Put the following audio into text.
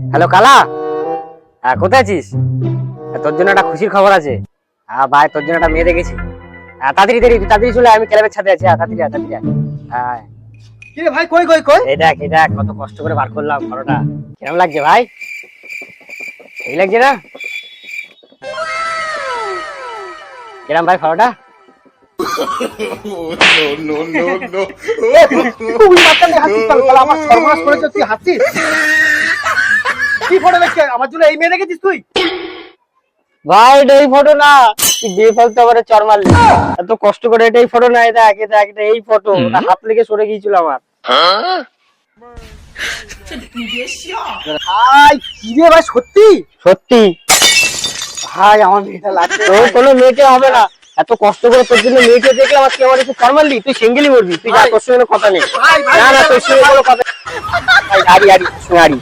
Hello কালা, কোথায় আছিস? তোর জন্য একটা খুশির খবর আছে। ভাই তোর জন্য একটা মেয়ে দেখেছি। তাড়াতাড়ি তাড়াতাড়ি চলে আয়, আমি ক্লাবের ছাদে আছি। তাড়াতাড়ি আয়, তাড়াতাড়ি আয়। আয়। কি রে ভাই, কই কই কই? এই দেখ এই দেখ, কত কষ্ট করে বার করলাম ফটোটা। কেমন লাগছে ভাই? এই লাগছে না? কিরম ভাই ফটোটা? তুই মাথা নিয়ে হাসছিস কেন? শালা আমার সর্বনাশ করেছিস, তুই হাসছিস? কি ফটো দেখছিস? আমার জন্য এই মেয়ে দেখেছিস তুই? ভাই এটা এই ফটো না, তুই বেফালতু করে চর মারলি। এত কষ্ট করে এটাই ফটো না, এটা এটা এই ফটো। হাত লেগে সরে গিয়েছিল আমার। ভাই কি রে ভাই, সত্যি? সত্যি ভাই আমার মেয়েটা লাগবে। তোর কোনো মেয়েকে হবে না। এত কষ্ট করে তোর জন্য মেয়েকে দেখলে আমার তুই আমার একটু চর মারলি, তুই সিঙ্গেলই মরবি। তুই যা, তোর সঙ্গে কোনো কথা নেই। ভাই ভাই না না, তোর সঙ্গে কোনো কথা। ভাই হারি হারি হারি।